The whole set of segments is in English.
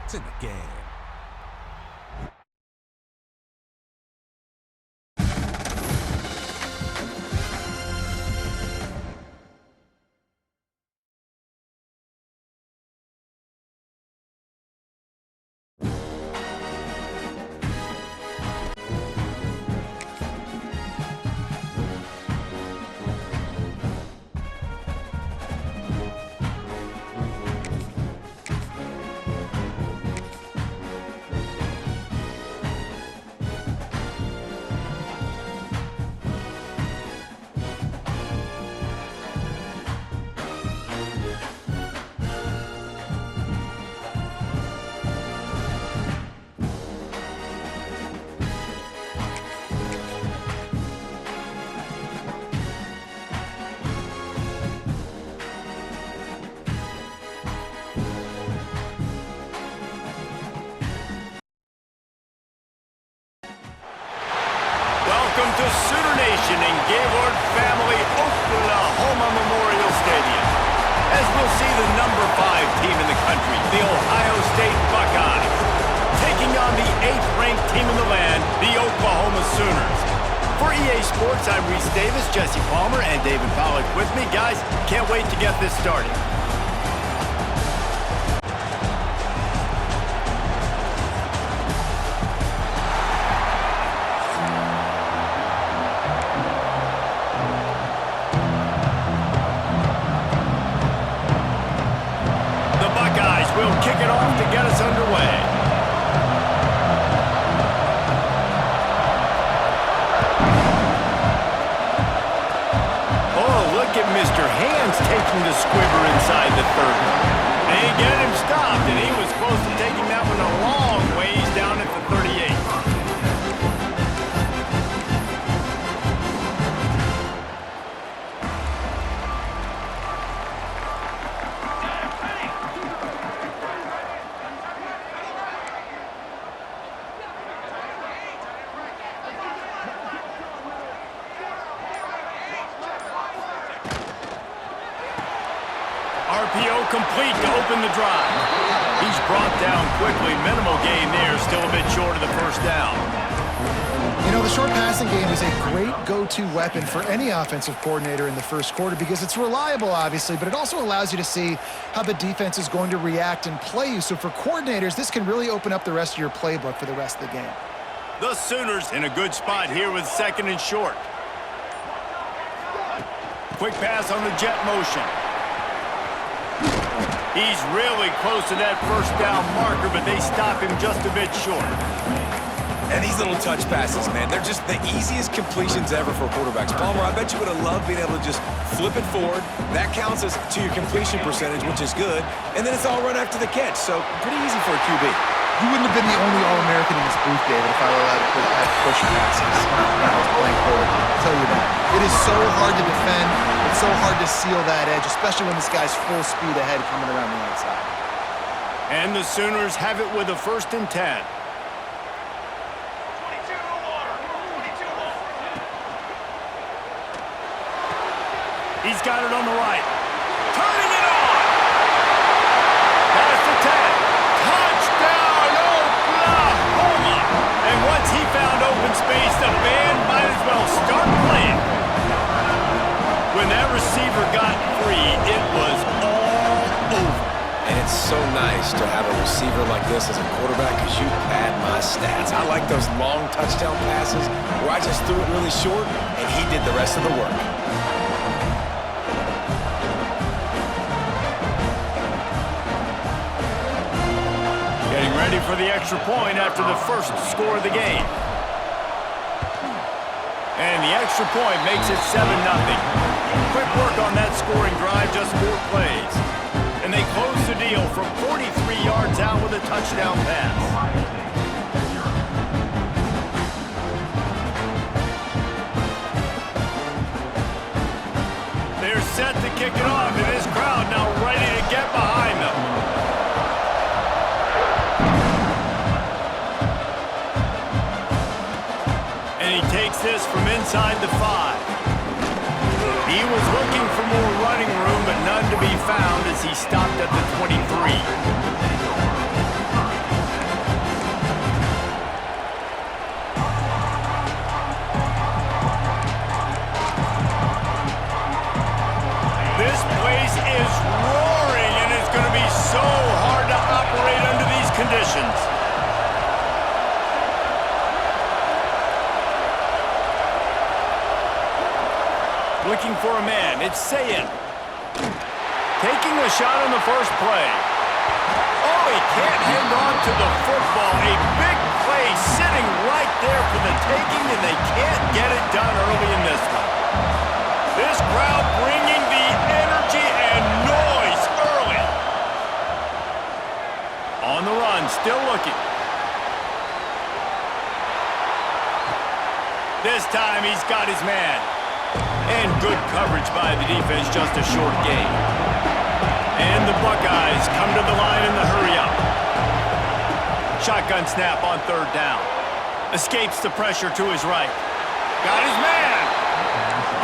It's in the game. Welcome to Sooner Nation in Gaylord Family Oklahoma Memorial Stadium. As we'll see the number 5 team in the country, the Ohio State Buckeyes, taking on the 8th-ranked team in the land, the Oklahoma Sooners. For EA Sports, I'm Reese Davis, Jesse Palmer, and David Pollack with me. Guys, can't wait to get this started. We'll kick it off to get us underway. Oh, look at Mr. Hands taking the squibber inside the 30. They get him stopped, and he was close to taking that one a long ways down at the 38. RPO complete to open the drive. He's brought down quickly. Minimal gain there, still a bit short of the first down. You know, the short passing game is a great go-to weapon for any offensive coordinator in the first quarter because it's reliable, obviously, but it also allows you to see how the defense is going to react and play you. So for coordinators, this can really open up the rest of your playbook for the rest of the game. The Sooners in a good spot here with 2nd and short. Quick pass on the jet motion. He's really close to that first down marker, but they stop him just a bit short. And these little touch passes, man, they're just the easiest completions ever for quarterbacks. Palmer, I bet you would have loved being able to just flip it forward. That counts as to your completion percentage, which is good. And then it's all run after the catch, so pretty easy for a QB. You wouldn't have been the only All-American in this booth, David, if I were allowed to push passes when I was playing quarterback. I'll tell you that. It is so hard to defend. It's so hard to seal that edge, especially when this guy's full speed ahead coming around the outside. And the Sooners have it with a 1st and 10. He's got it on the right. Turning it on! That's the 10. Touchdown, Oklahoma! And once he found open space, the band might as well start playing. When that receiver got free, it was all over. And it's so nice to have a receiver like this as a quarterback because you pad my stats. I like those long touchdown passes where I just threw it really short and he did the rest of the work. Getting ready for the extra point after the first score of the game. And the extra point makes it 7-0. Quick work on that scoring drive, just 4 plays. And they close the deal from 43 yards out with a touchdown pass. They're set to kick it off, and this crowd now ready to get behind them. And he takes this from inside the 5. He was looking for more running room, but none to be found as he stopped at the 23. conditions. Looking for a man, it's Sayin. Taking a shot on the first play. Oh, he can't hang on to the football. A big play sitting right there for the taking, and they can't get it done early in this one. This crowd bringing the energy and noise early. On the run, still looking. This time he's got his man. And good coverage by the defense, just a short gain. And the Buckeyes come to the line in the hurry-up. Shotgun snap on third down. Escapes the pressure to his right. Got his man.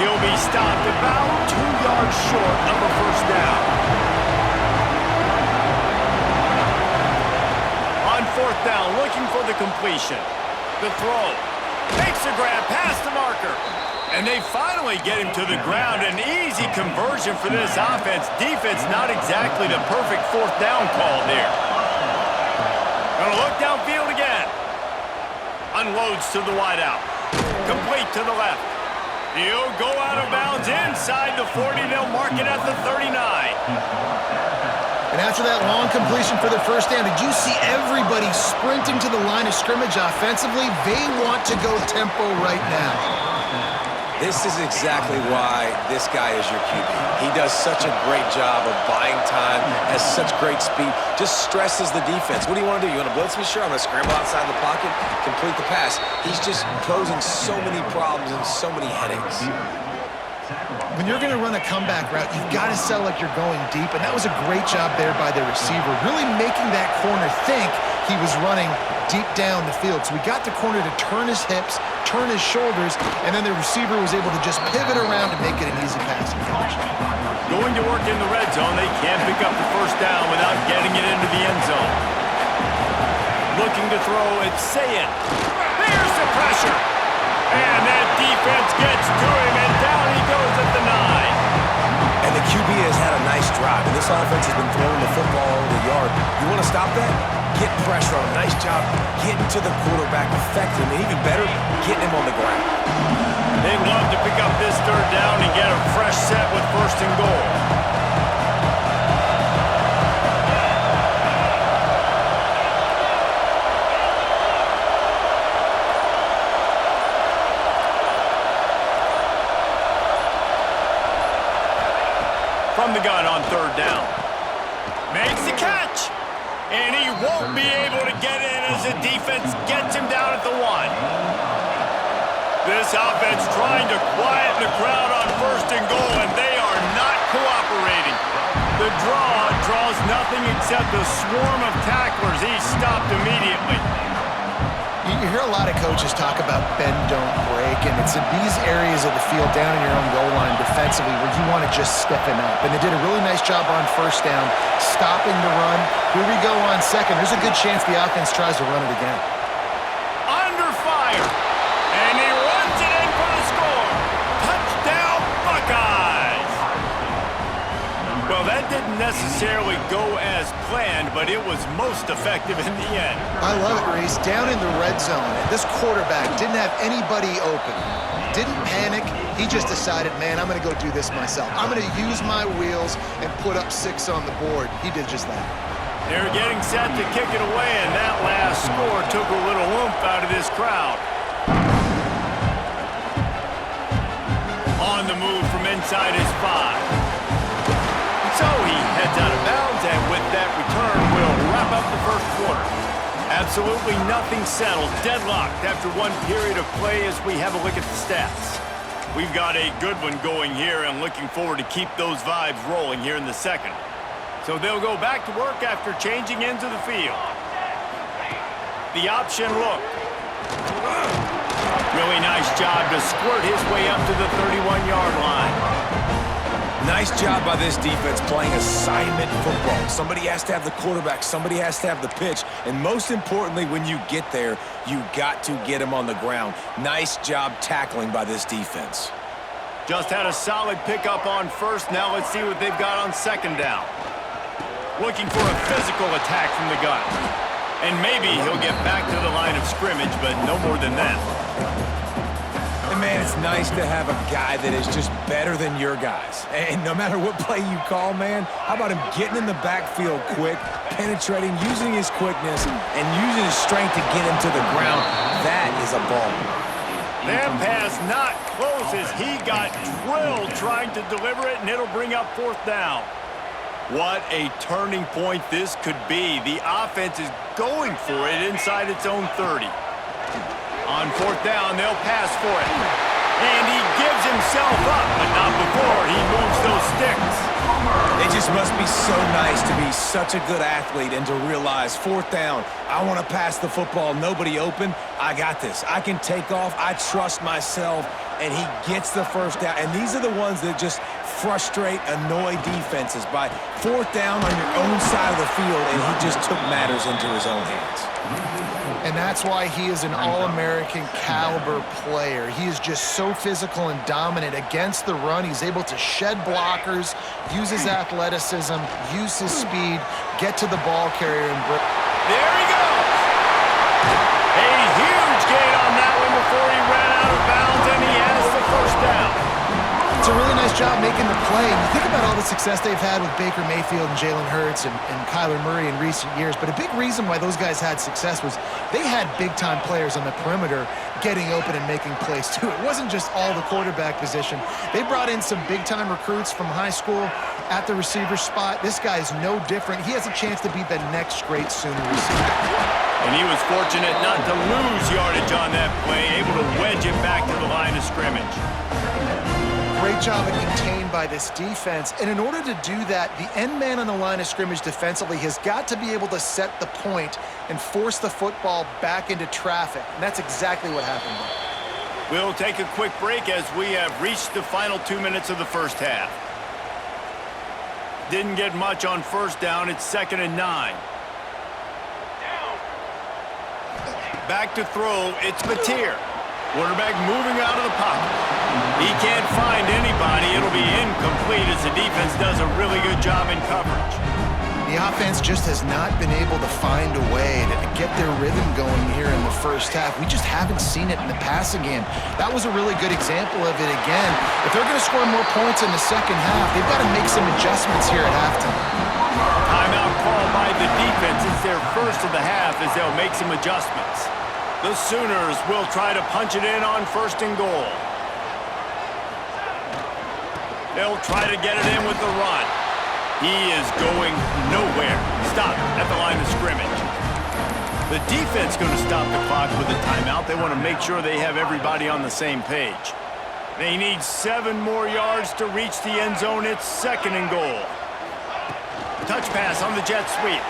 He'll be stopped about 2 yards short of a first down. On fourth down, looking for the completion. The throw. Makes a grab past the marker. And they finally get him to the ground. An easy conversion for this offense. Defense not exactly the perfect fourth down call there. Gonna look downfield again. Unloads to the wideout. Complete to the left. He'll go out of bounds inside the 40. They'll mark it at the 39. And after that long completion for the first down, did you see everybody sprinting to the line of scrimmage offensively? They want to go tempo right now. This is exactly why this guy is your QB. He does such a great job of buying time, has such great speed, just stresses the defense. What do you want to do? You want to blitz me? Sure, I'm going to scramble outside the pocket, complete the pass. He's just posing so many problems and so many headaches. When you're going to run a comeback route, you've got to sell like you're going deep, and that was a great job there by the receiver, really making that corner think he was running deep down the field. So we got the corner to turn his hips, turn his shoulders, and then the receiver was able to just pivot around and make it an easy passing catch. Going to work in the red zone. They can't pick up the first down without getting it into the end zone. Looking to throw, it's Sayin. There's the pressure. And that defense gets to him, and down he goes at the 9. And the QB has had a nice drive, and this offense has been throwing the football over the yard. You want to stop that? Get pressure on him. Nice job getting to the quarterback effectively, and even better, getting him on the ground. They'd love to pick up this third down and get a fresh set with first and goal. From the gun on third down. Makes the catch. And he won't be able to get in as the defense gets him down at the 1. This offense trying to quiet the crowd on first and goal, and they are not cooperating. The draw draws nothing except a swarm of tacklers. He's stopped immediately. You hear a lot of coaches talk about bend, don't break, and it's in these areas of the field down in your own goal line defensively where you want to just stiffen up. And they did a really nice job on first down, stopping the run. Here we go on second. There's a good chance the offense tries to run it again. Under fire, and he runs it in for the score. Touchdown, Buckeyes! Well, that didn't necessarily go as planned, but it was most effective in the end. I love it, Reese. Down in the red zone, and this quarterback didn't have anybody open. Didn't panic. He just decided, man, I'm going to go do this myself. I'm going to use my wheels and put up 6 on the board. He did just that. They're getting set to kick it away, and that last score took a little oomph out of this crowd. On the move from inside his 5. So he heads out of bounds, and with that return, we'll wrap up the first quarter. Absolutely nothing settled, deadlocked after one period of play as we have a look at the stats. We've got a good one going here, and looking forward to keep those vibes rolling here in the second. So they'll go back to work after changing into the field. The option look. Really nice job to squirt his way up to the 31-yard line. Nice job by this defense playing assignment football. Somebody has to have the quarterback, somebody has to have the pitch, and most importantly, when you get there, you got to get him on the ground. Nice job tackling by this defense. Just had a solid pickup on first. Now let's see what they've got on second down. Looking for a physical attack from the gun. And maybe he'll get back to the line of scrimmage, but no more than that. And man, it's nice to have a guy that is just better than your guys. And no matter what play you call, man, how about him getting in the backfield quick, penetrating, using his quickness, and using his strength to get him to the ground? That is a ball. That pass not close as he got drilled trying to deliver it, and it'll bring up 4th down. What a turning point this could be. The offense is going for it inside its own 30. On 4th down, they'll pass for it. And he gives himself up, but not before he moves those sticks. It just must be so nice to be such a good athlete and to realize 4th down, I want to pass the football, nobody open, I got this. I can take off, I trust myself, and he gets the 1st down. And these are the ones that just frustrate, annoy defenses by 4th down on your own side of the field, and he just took matters into his own hands. And that's why he is an All-American caliber player. He is just so physical and dominant against the run. He's able to shed blockers, use his athleticism, use his speed, get to the ball carrier, and break. There he goes. A huge gain on that one before he ran out of bounds, and he has the 1st down. It's a really nice job making the play. And you think about all the success they've had with Baker Mayfield and Jalen Hurts and Kyler Murray in recent years. But a big reason why those guys had success was they had big-time players on the perimeter getting open and making plays, too. It wasn't just all the quarterback position. They brought in some big-time recruits from high school at the receiver spot. This guy is no different. He has a chance to be the next great Sooner receiver. And he was fortunate not to lose yardage on that play, able to wedge it back to the line of scrimmage. Great job of contained by this defense. And in order to do that, the end man on the line of scrimmage defensively has got to be able to set the point and force the football back into traffic. And that's exactly what happened. We'll take a quick break as we have reached the final 2 minutes of the 1st half. Didn't get much on 1st down. It's 2nd and 9. Back to throw. It's Mateer. Quarterback moving out of the pocket. He can't find anybody. It'll be incomplete as the defense does a really good job in coverage. The offense just has not been able to find a way to get their rhythm going here in the 1st half. We just haven't seen it in the passing game. That was a really good example of it again. If they're going to score more points in the 2nd half, they've got to make some adjustments here at halftime. Timeout called by the defense. It's their 1st of the half as they'll make some adjustments. The Sooners will try to punch it in on 1st and goal. They'll try to get it in with the run. He is going nowhere. Stop at the line of scrimmage. The defense going to stop the clock with a timeout. They want to make sure they have everybody on the same page. They need 7 more yards to reach the end zone. It's 2nd and goal. Touch pass on the jet sweep.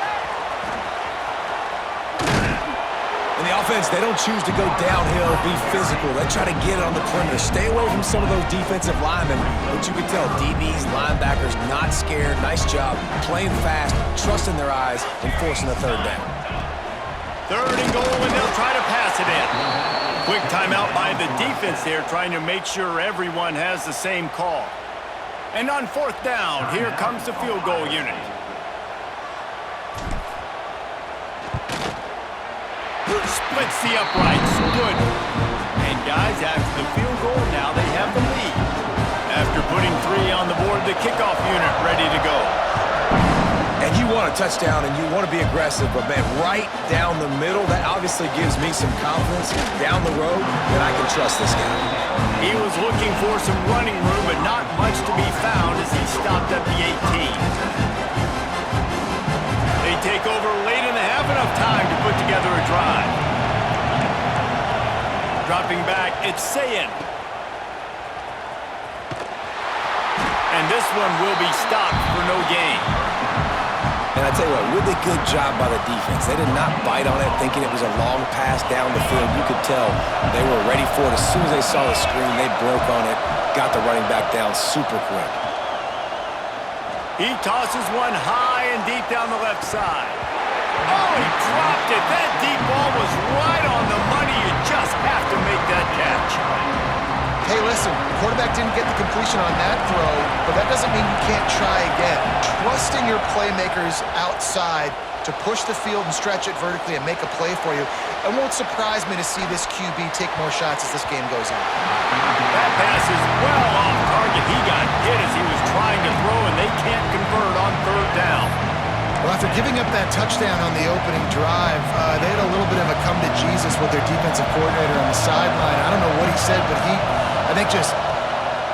In the offense, they don't choose to go downhill, be physical. They try to get it on the perimeter. Stay away from some of those defensive linemen. But you can tell DBs, linebackers, not scared. Nice job playing fast, trusting their eyes, and forcing the 3rd down. 3rd and goal, and they'll try to pass it in. Quick timeout by the defense there, trying to make sure everyone has the same call. And on 4th down, here comes the field goal unit. Splits the uprights. Good. And guys, after the field goal, now they have the lead. After putting 3 on the board, the kickoff unit ready to go. And you want a touchdown and you want to be aggressive, but man, right down the middle, that obviously gives me some confidence down the road that I can trust this guy. He was looking for some running room, but not much to be found as he stopped at the 18. They take over late in the half, enough time to put together a drive. Dropping back, it's Sayin. And this one will be stopped for no gain. And I tell you what, really good job by the defense. They did not bite on it thinking it was a long pass down the field. You could tell they were ready for it. As soon as they saw the screen, they broke on it, got the running back down super quick. He tosses one high and deep down the left side. Oh, he dropped it. That deep ball was right on the money. You just have to make that catch. hey, listen, the quarterback didn't get the completion on that throw, but that doesn't mean you can't try again. Trusting your playmakers outside to push the field and stretch it vertically and make a play for you. It won't surprise me to see this QB take more shots as this game goes on. That pass is well off target. He got hit as he was trying to throw, and they can't convert on third down. Well, after giving up that touchdown on the opening drive, they had a little bit of a come to Jesus with their defensive coordinator on the sideline. I don't know what he said, but he, I think, just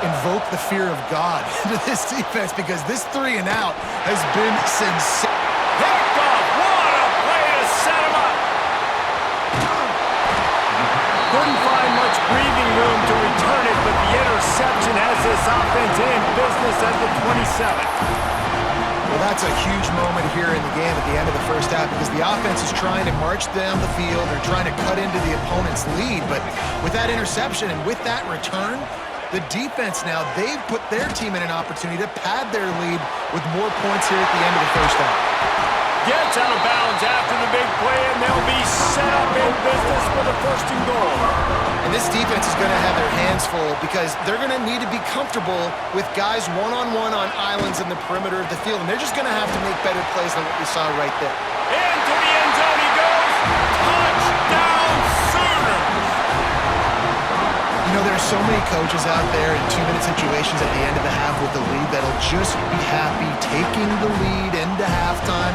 invoked the fear of God into this defense because this 3 and out has been sensational. Picked off. What a play to set him up. Couldn't find much breathing room to return it, but the interception has this offense in business at the 27. Well, that's a huge moment here in the game at the end of the first half because the offense is trying to march down the field. They're trying to cut into the opponent's lead, but with that interception and with that return, the defense now, they've put their team in an opportunity to pad their lead with more points here at the end of the first half. Gets out of bounds after the big play, and they'll be set up in business for the first and goal. And this defense is going to have their hands full because they're going to need to be comfortable with guys one-on-one on islands in the perimeter of the field, and they're just going to have to make better plays than what we saw right there. Into the end zone he goes. Touchdown, Sooners! You know, there are so many coaches out there in 2-minute situations at the end of the half with the lead that'll just be happy taking the lead into halftime.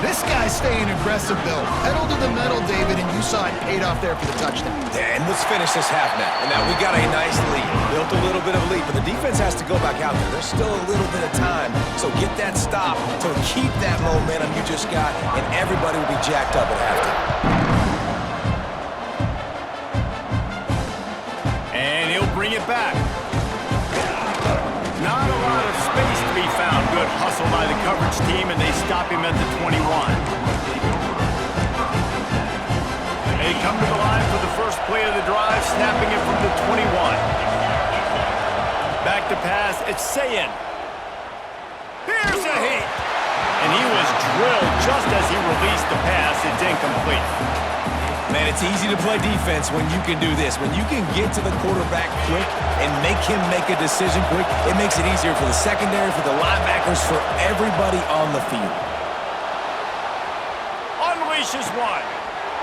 This guy's staying aggressive, though. Pedal to the metal, David, and you saw it paid off there for the touchdown. And let's finish this half now. And now we got a nice lead. Built a little bit of a lead, but the defense has to go back out there. There's still a little bit of time. So get that stop to keep that momentum you just got, and everybody will be jacked up at halftime. And he'll bring it back. Not a lot of space to be found. Good hustle by the coverage team, and they stop him at the 21. They come to the line for the first play of the drive, snapping it from the 21. Back to pass, it's Sayin. Here's a hit. And he was drilled just as he released the pass. It's incomplete. Man, it's easy to play defense when you can do this. When you can get to the quarterback quick and make him make a decision quick, it makes it easier for the secondary, for the linebackers, for everybody on the field. Unleashes one.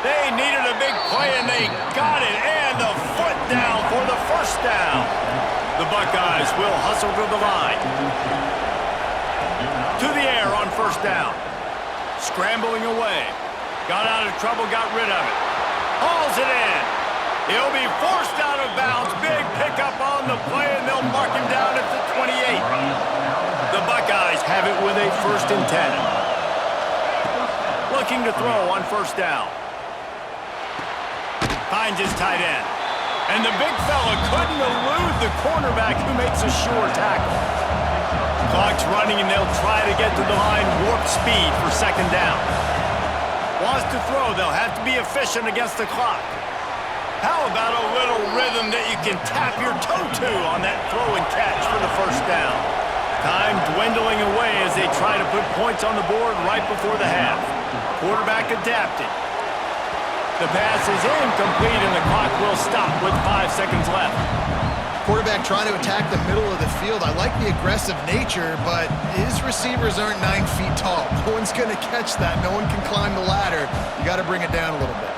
They needed a big play, and they got it. And the foot down for the first down. The Buckeyes will hustle to the line. To the air on first down. Scrambling away. Got out of trouble, got rid of it. Hauls it in. He'll be forced out of bounds. Big pickup on the play, and they'll mark him down at the 28. The Buckeyes have it with a 1st and 10. Looking to throw on first down. Finds his tight end. And the big fella couldn't elude the cornerback who makes a sure tackle. Clock's running, and they'll try to get to the line warp speed for second down. Wants to throw, they'll have to be efficient against the clock. How about a little rhythm that you can tap your toe to on that throw and catch for the first down? Time dwindling away as they try to put points on the board right before the half. Quarterback adapted. The pass is incomplete, and the clock will stop with 5 seconds left. Quarterback trying to attack the middle of the field. I like the aggressive nature, but his receivers aren't 9 feet tall. No one's going to catch that. No one can climb the ladder. You got to bring it down a little bit.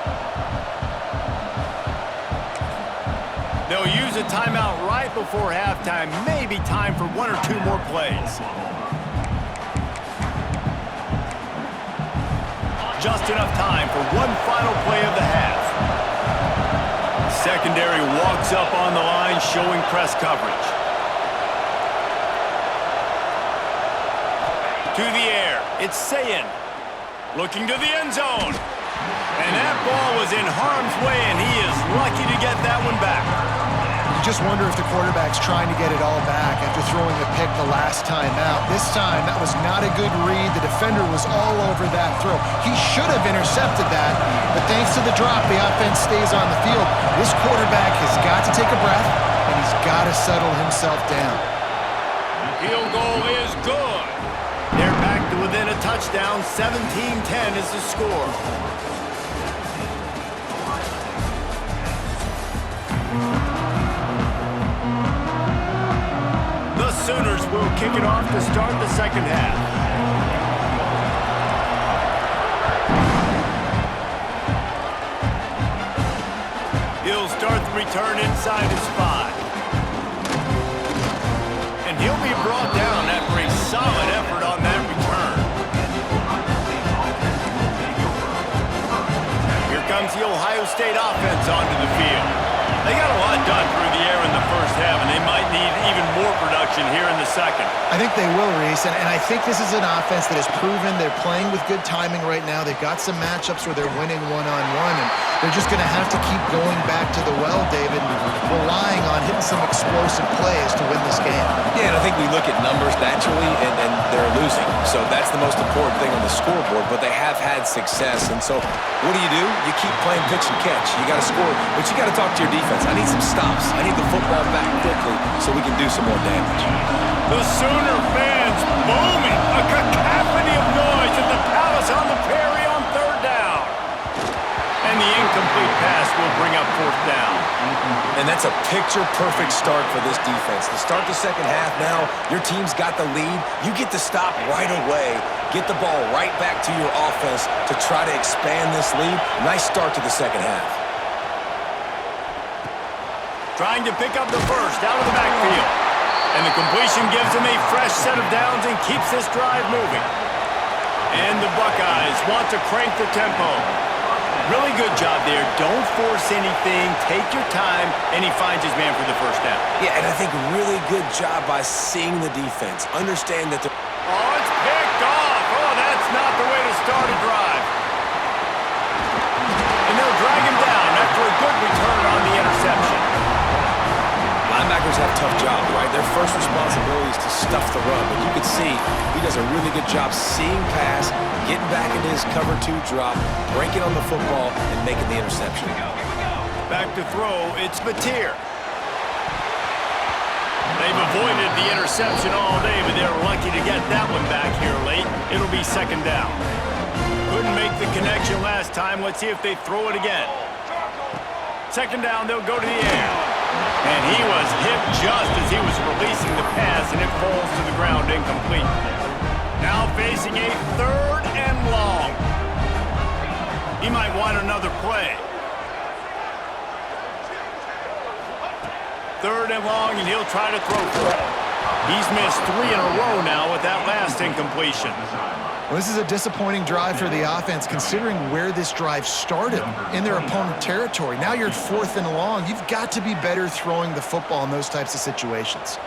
They'll use a timeout right before halftime. Maybe time for 1 or 2 more plays. Just enough time for one final play of the half. Secondary walks up on the line, showing press coverage. To the air, it's Sayin. Looking to the end zone. And that ball was in harm's way, and he is lucky to get that one back. You just wonder if the quarterback's trying to get it all back after throwing the pick the last time out. This time, that was not a good read. The defender was all over that throw. He should have intercepted that, but thanks to the drop, the offense stays on the field. This quarterback has got to take a breath, and he's got to settle himself down. Field goal is good. They're back to within a touchdown. 17-10 is the score. Sooners will kick it off to start the second half. He'll start the return inside his 5. And he'll be brought down after a solid effort on that return. Here comes the Ohio State offense onto the field. They got a lot done through the air in the first half, and they might need even more production here in the second. I think they will, Reese, and I think this is an offense that has proven they're playing with good timing right now. They've got some matchups where they're winning one-on-one, and they're just going to have to keep going back to the well, David, and relying on hitting some explosive plays to win this game. Yeah, and I think we look at numbers naturally, and they're losing. So that's the most important thing on the scoreboard, but they have had success. And so what do? You keep playing pitch and catch. You got to score, but you got to talk to your defense. I need some stops. I need the football back quickly so we can do some more damage. The Sooner fans booming. A cacophony of noise at the Palace on the Prairie on third down. And the incomplete pass will bring up fourth down. And that's a picture-perfect start for this defense. To start the second half now, your team's got the lead. You get to stop right away, get the ball right back to your offense to try to expand this lead. Nice start to the second half. Trying to pick up the first out of the backfield. And the completion gives him a fresh set of downs and keeps this drive moving. And the Buckeyes want to crank the tempo. Really good job there. Don't force anything. Take your time. And he finds his man for the first down. Yeah, and I think really good job by seeing the defense. Understand that Oh, it's picked off. Oh, that's not the way to start a drive. And they'll drag him down after a good return on the interception. linebackers have tough jobs, right? Their first responsibility is to stuff the run, but you can see he does a really good job seeing pass, getting back into his cover 2 drop, breaking on the football, and making the interception. Back to throw, it's Mateer. They've avoided the interception all day, but they're lucky to get that one back here late. It'll be second down. Couldn't make the connection last time. Let's see if they throw it again. Second down, they'll go to the air. And he was hit just as he was releasing the pass, and it falls to the ground incomplete. Now facing a third and long. He might want another play. Third and long, and he'll try to throw for it. He's missed 3 in a row now with that last incompletion. Well, this is a disappointing drive for the offense, considering where this drive started in their opponent territory. Now you're at 4th and long. You've got to be better throwing the football in those types of situations.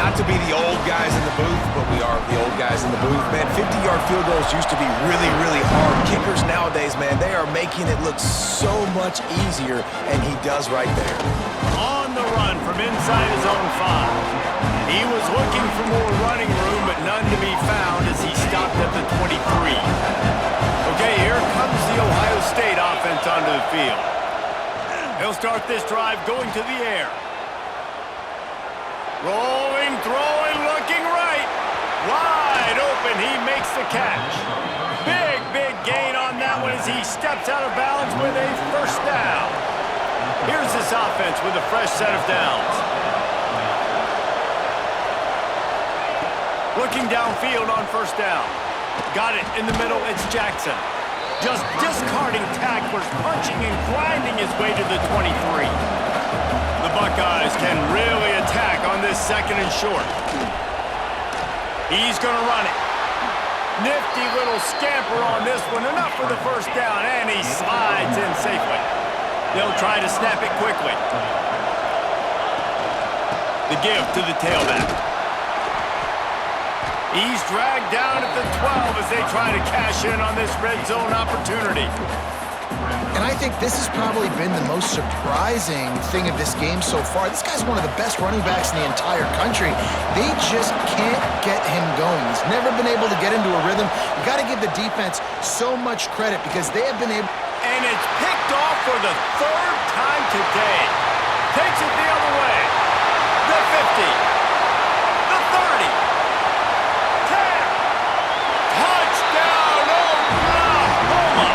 To be the old guys in the booth, but we are the old guys in the booth. Man, 50-yard field goals used to be really, really hard. Kickers nowadays, man, they are making it look so much easier, and he does right there. On the run from inside his own 5. He was looking for more running room, but none to be found as he stopped at the 23. Okay, here comes the Ohio State offense onto the field. He'll start this drive going to the air. Rolling, throwing, looking right. Wide open, he makes the catch. Big, big gain on that one as he steps out of bounds with a first down. Here's this offense with a fresh set of downs. Looking downfield on first down. Got it in the middle, it's Jackson. Just discarding tacklers, punching and grinding his way to the 23. The Buckeyes can really attack on this second and short. He's going to run it. Nifty little scamper on this one. Enough for the first down, and he slides in safely. They'll try to snap it quickly. The give to the tailback. He's dragged down at the 12 as they try to cash in on this red zone opportunity. And I think this has probably been the most surprising thing of this game so far. This guy's one of the best running backs in the entire country. They just can't get him going. He's never been able to get into a rhythm. You got to give the defense so much credit because they have been able... And it's picked off for the 3rd time today. Takes it the other way. The 50. The 30. 10. Touchdown, Oklahoma!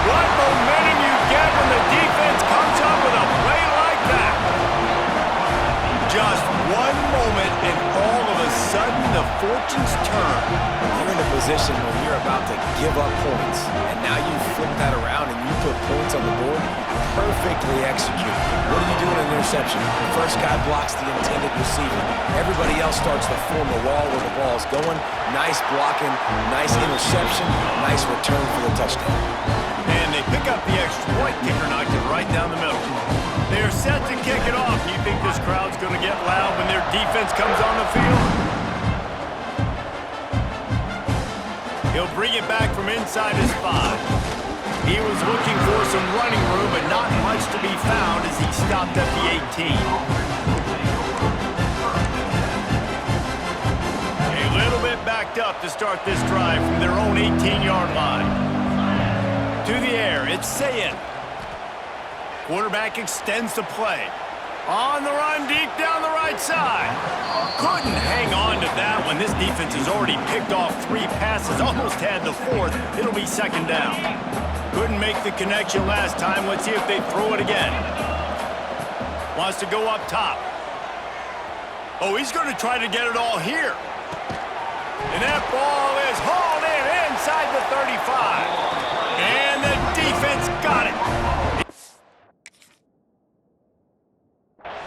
What momentum you get when the defense comes up with a play like that. Just one moment and all of a sudden the fortunes turn. You're in a position where you're about to give up points, and now you flip that around and you put points on the board. Perfectly executed. What do you do in an interception? First guy blocks the intended receiver. Everybody else starts to form a wall where the ball's going. Nice blocking, nice interception, nice return for the touchdown. And they pick up the extra point. Kicker knocked it right down the middle. They're set to kick it off. You think this crowd's going to get loud when their defense comes on the field? He'll bring it back from inside his 5. He was looking for some running room, but not much to be found as he stopped at the 18. A little bit backed up to start this drive from their own 18-yard line. To the air, it's Sayin. Quarterback extends the play. On the run, deep down the right side. Couldn't hang on to that one. This defense has already picked off 3 passes, almost had the 4th. It'll be second down. Couldn't make the connection last time. Let's see if they throw it again. Wants to go up top. Oh, he's going to try to get it all here. And that ball is hauled in inside the 35. And the defense got it.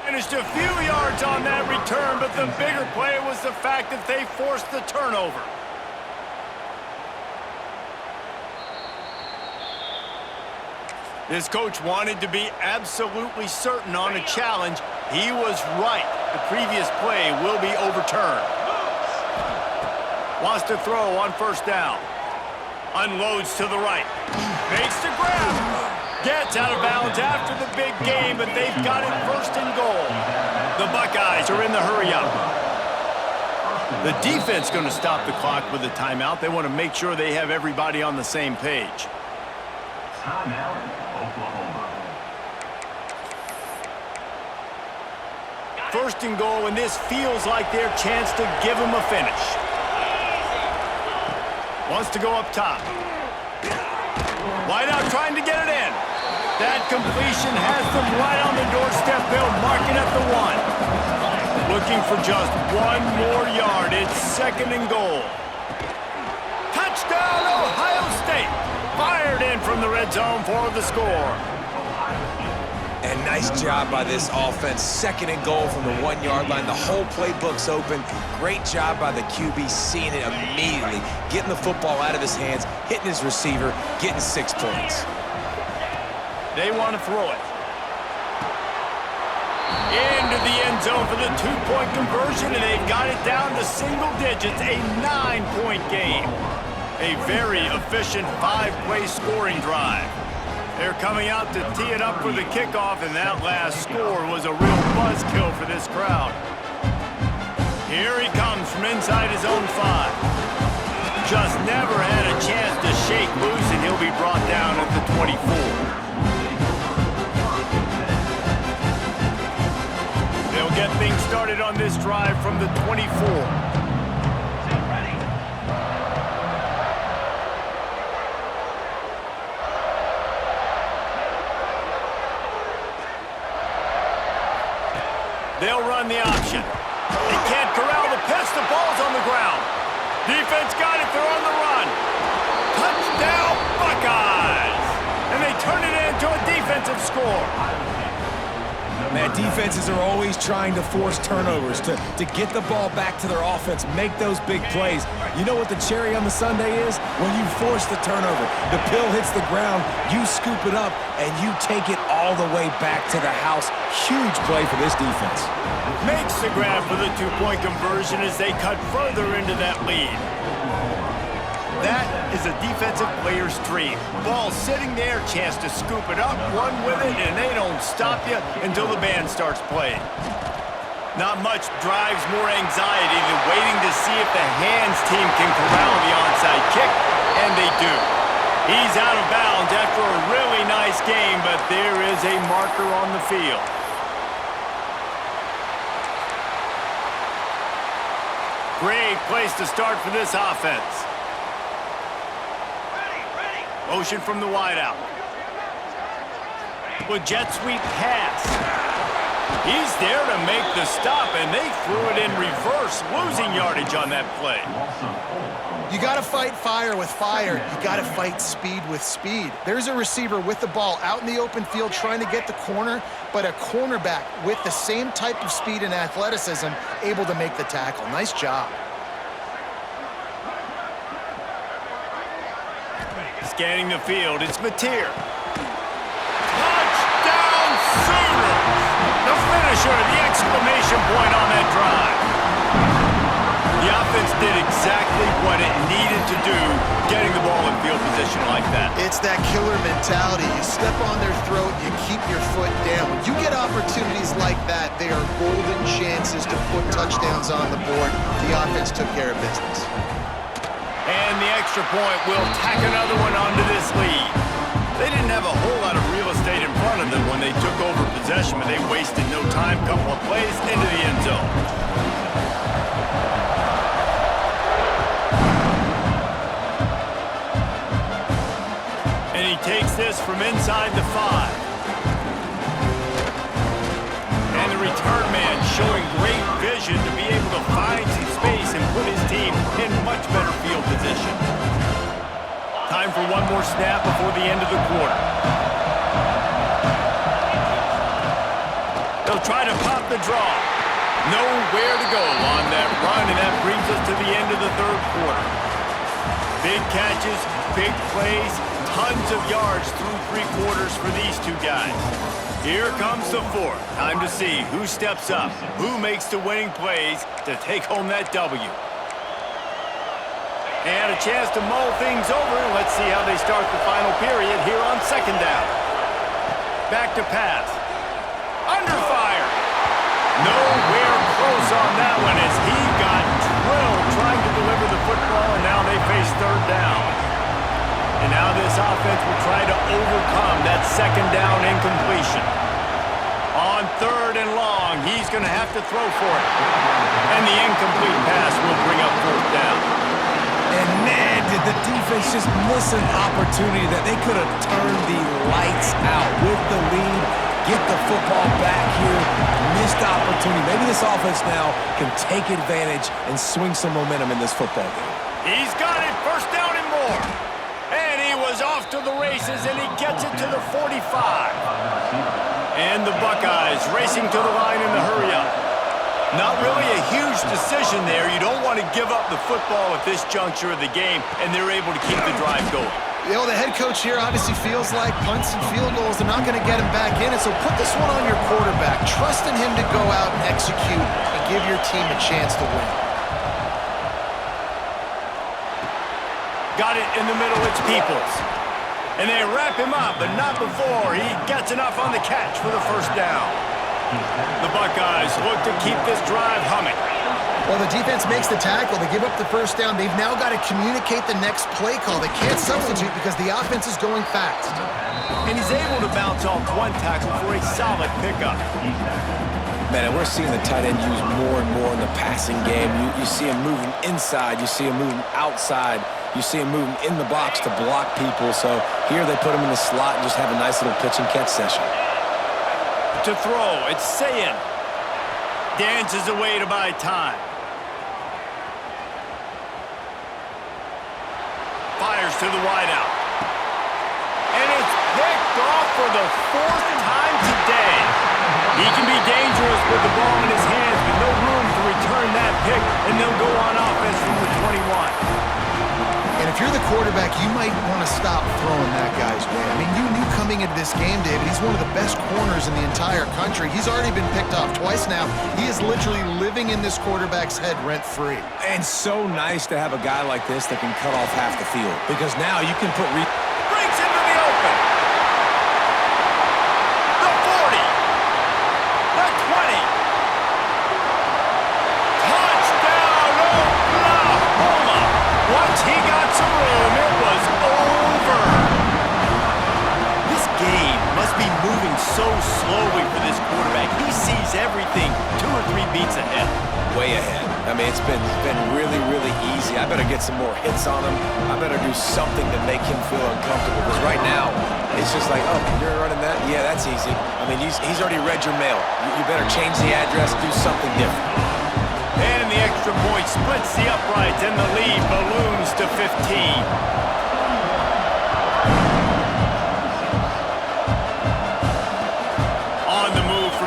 Finished a few yards on that return, but the bigger play was the fact that they forced the turnover. This coach wanted to be absolutely certain on a challenge. He was right. The previous play will be overturned. Wants to throw on first down. Unloads to the right. Makes the grab. Gets out of bounds after the big game, but they've got it first and goal. The Buckeyes are in the hurry-up. The defense going to stop the clock with a timeout. They want to make sure they have everybody on the same page. Timeout, Oklahoma. First and goal, and this feels like their chance to give them a finish. Wants to go up top. Wide out trying to get it in. That completion has them right on the doorstep. They'll mark it at the 1. Looking for just 1 more yard. It's second and goal. Touchdown, Ohio State. Fired in from the red zone for the score. And nice job by this offense. Second and goal from the 1-yard line. The whole playbook's open. Great job by the QB seeing it immediately. Getting the football out of his hands, hitting his receiver, getting 6 points. They want to throw it. Into the end zone for the 2-point conversion, and they've got it down to single digits, a 9-point game. A very efficient 5-play scoring drive. They're coming out to tee it up for the kickoff, and that last score was a real buzzkill for this crowd. Here he comes from inside his own 5. Just never had a chance to shake loose, and he'll be brought down at the 24. They'll get things started on this drive from the 24. They'll run the option. They can't corral the pitch. The ball's on the ground. Defense got it. They're on the run. Touchdown, Buckeyes! And they turn it into a defensive score. Man, defenses are always trying to force turnovers, to get the ball back to their offense, make those big plays. You know what the cherry on the sundae is? When you force the turnover, the pill hits the ground, you scoop it up, and you take it all the way back to the house. Huge play for this defense. Makes the grab for the 2-point conversion as they cut further into that lead. That is a defensive player's dream. Ball sitting there, chance to scoop it up, run with it, and they don't stop you until the band starts playing. Not much drives more anxiety than waiting to see if the hands team can corral the onside kick, and they do. He's out of bounds after a really nice game, but there is a marker on the field. Great place to start for this offense. Motion from the wideout. With jet sweep pass. He's there to make the stop, and they threw it in reverse, losing yardage on that play. You got to fight fire with fire. You got to fight speed with speed. There's a receiver with the ball out in the open field trying to get the corner, but a cornerback with the same type of speed and athleticism able to make the tackle. Nice job. Scanning the field, it's Mateer. Touchdown Sooners! The finisher, the exclamation point on that drive. The offense did exactly what it needed to do, getting the ball in field position like that. It's that killer mentality. You step on their throat, you keep your foot down. When you get opportunities like that, they are golden chances to put touchdowns on the board. The offense took care of business. And the extra point will tack another one onto this lead. They didn't have a whole lot of real estate in front of them when they took over possession, but they wasted no time. Couple of plays into the end zone. And he takes this from inside the 5. And the return man showing great vision to be able to find some space and put his team in much better field position. Time for one more snap before the end of the quarter. They'll try to pop the draw. Nowhere to go on that run, and that brings us to the end of the third quarter. Big catches, big plays, tons of yards through 3 quarters for these two guys. Here comes the fourth. Time to see who steps up, who makes the winning plays to take home that W. And a chance to mull things over. Let's see how they start the final period here on second down. Back to pass. Under fire. Nowhere close on that one as he got drilled trying to deliver the football, and now they face third down. And now this offense will try to overcome that second down incompletion. On third and long, he's going to have to throw for it. And the incomplete pass will bring up fourth down. And man, did the defense just miss an opportunity that they could have turned the lights out with the lead, get the football back here, missed opportunity. Maybe this offense now can take advantage and swing some momentum in this football game. He's got it, first down and more. And he was off to the races, and he gets it to the 45. And the Buckeyes racing to the line in the hurry up. Not really a huge decision there. You don't want to give up the football at this juncture of the game, and they're able to keep the drive going. You know, the head coach here obviously feels like punts and field goals, they're not going to get him back in it, so put this one on your quarterback. Trust in him to go out and execute and give your team a chance to win. Got it in the middle, it's Peoples. And they wrap him up, but not before he gets enough on the catch for the first down. The Buckeyes look to keep this drive humming. Well, the defense makes the tackle. They give up the first down. They've now got to communicate the next play call. They can't substitute because the offense is going fast. And he's able to bounce off one tackle for a solid pickup. Man, and we're seeing the tight end used more and more in the passing game. You see him moving inside. You see him moving outside. You see him moving in the box to block people. So here they put him in the slot and just have a nice little pitch and catch session. To throw, it's Sayin. Dances away to buy time. Fires to the wideout. And it's picked off for the 4th time today. He can be dangerous with the ball in his hands, but no room to return that pick, and they'll go on offense from the 21. And if you're the quarterback, you might want to stop throwing that guy's way. I mean, you knew coming into this game, David, he's one of the best corners in the entire country. He's already been picked off twice now. He is literally living in this quarterback's head rent-free. And so nice to have a guy like this that can cut off half the field, because now you can put... Breaks into the open. The 40. The 20. Touchdown, Oklahoma. Once he got some room, it was over. This game must be moving so slowly for this quarterback. He sees everything 2 or 3 beats ahead. Way ahead. I mean, it's been really, really easy. I better get some more hits on him. I better do something to make him feel uncomfortable. Because right now, it's just like, oh, you're running that? Yeah, that's easy. I mean, he's already read your mail. You better change the address, do something different. And the extra point splits the uprights, and the lead balloons to 15.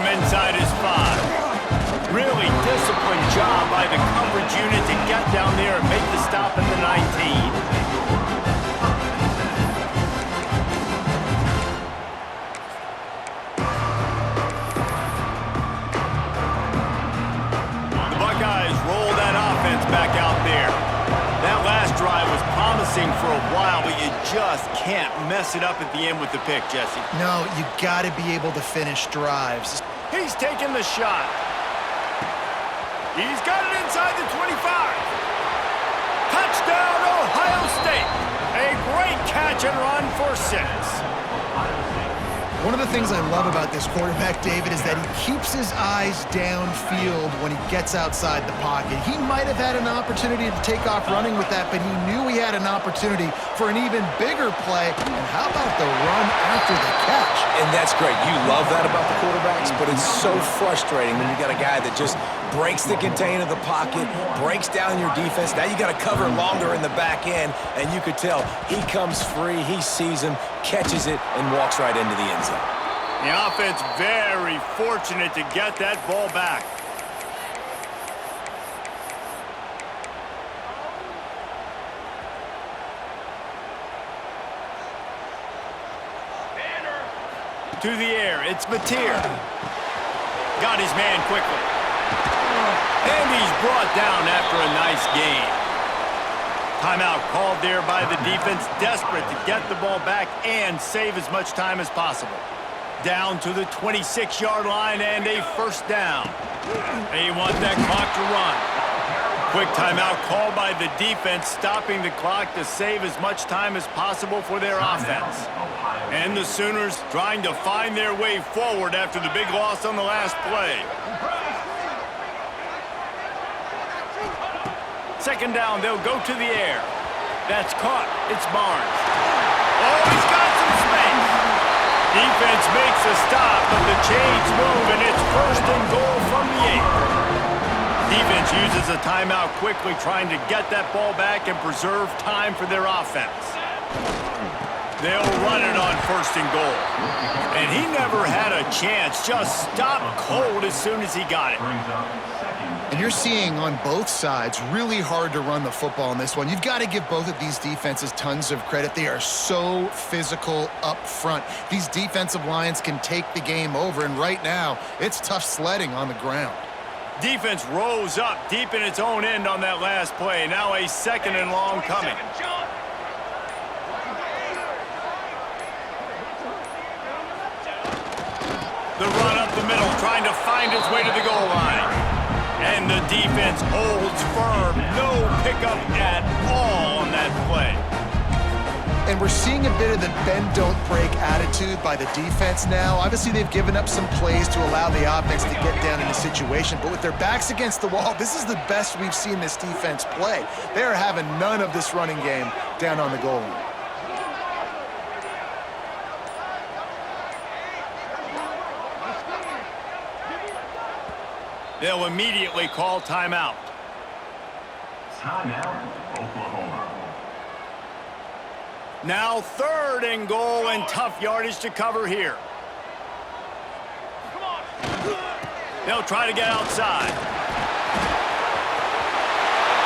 Inside his 5. Really disciplined job by the coverage unit to get down there and make the stop at the 19. The Buckeyes roll that offense back out there. That last drive was promising for a while, but you just can't mess it up at the end with the pick, Jesse. No, you got to be able to finish drives. He's taking the shot. He's got it inside the 25. Touchdown, Ohio State. A great catch and run for 6. One of the things I love about this quarterback, David, is that he keeps his eyes downfield when he gets outside the pocket. He might have had an opportunity to take off running with that, but he knew he had an opportunity for an even bigger play. And how about the run after the catch? And that's great. You love that about the quarterbacks, but it's so frustrating when you got a guy that just breaks the contain of the pocket, breaks down your defense. Now you got to cover longer in the back end, and you could tell he comes free, he sees him, catches it, and walks right into the end zone. The offense very fortunate to get that ball back. To the air, it's Mateer. Got his man quickly. And he's brought down after a nice gain. Timeout called there by the defense, desperate to get the ball back and save as much time as possible. Down to the 26-yard line and a first down. They want that clock to run. Quick timeout called by the defense, stopping the clock to save as much time as possible for their offense. And the Sooners trying to find their way forward after the big loss on the last play. Second down, they'll go to the air. That's caught. It's Barnes. Oh, he's got some space. Defense makes a stop, but the chains move, and it's first and goal from the 8. Defense uses a timeout quickly, trying to get that ball back and preserve time for their offense. They'll run it on first and goal. And he never had a chance, just stopped cold as soon as he got it. And you're seeing on both sides really hard to run the football in this one. You've got to give both of these defenses tons of credit. They are so physical up front. These defensive lines can take the game over, and right now, it's tough sledding on the ground. Defense rose up deep in its own end on that last play. Now a second and long coming. The run up the middle, trying to find his way to the goal line. And the defense holds firm. No pickup at all on that play. And we're seeing a bit of the bend-don't-break attitude by the defense now. Obviously, they've given up some plays to allow the offense to get down in the situation. But with their backs against the wall, this is the best we've seen this defense play. They are having none of this running game down on the goal line. They'll immediately call timeout. Timeout, Oklahoma. Now third and goal and tough yardage to cover here. They'll try to get outside.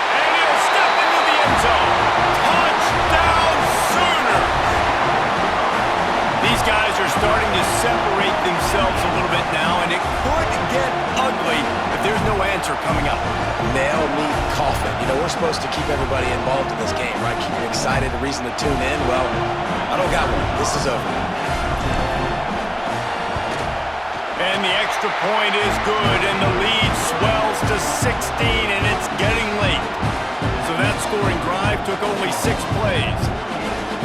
And he'll step into the end zone. Touchdown Sooners! These guys are starting to separate themselves a little bit now, and it could get ugly if there's no answer coming up. Nail, meat, coffin. You know, we're supposed to keep everybody involved in this game, right? Keep you excited, a reason to tune in. Well, I don't got one. This is over. And the extra point is good, and the lead swells to 16, and it's getting late. So that scoring drive took only 6 plays.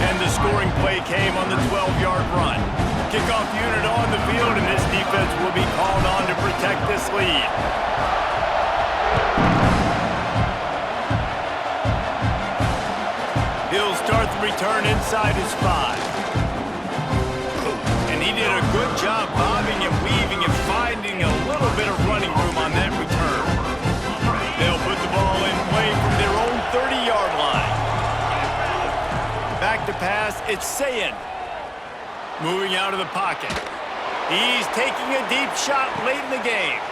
And the scoring play came on the 12-yard run. Kickoff unit on the field, and this defense will be called on to protect this lead. return inside his 5. And he did a good job bobbing and weaving and finding a little bit of running room on that return. They'll put the ball in play from their own 30-yard line. Back to pass, it's Sayin. Moving out of the pocket. He's taking a deep shot late in the game.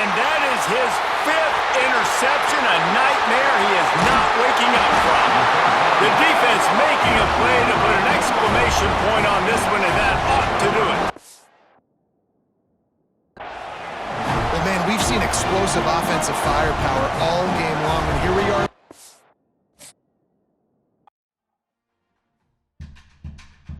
And that is his 5th interception, a nightmare he is not waking up from. The defense making a play to put an exclamation point on this one, and that ought to do it. Well, man, we've seen explosive offensive firepower all game long, and here we are.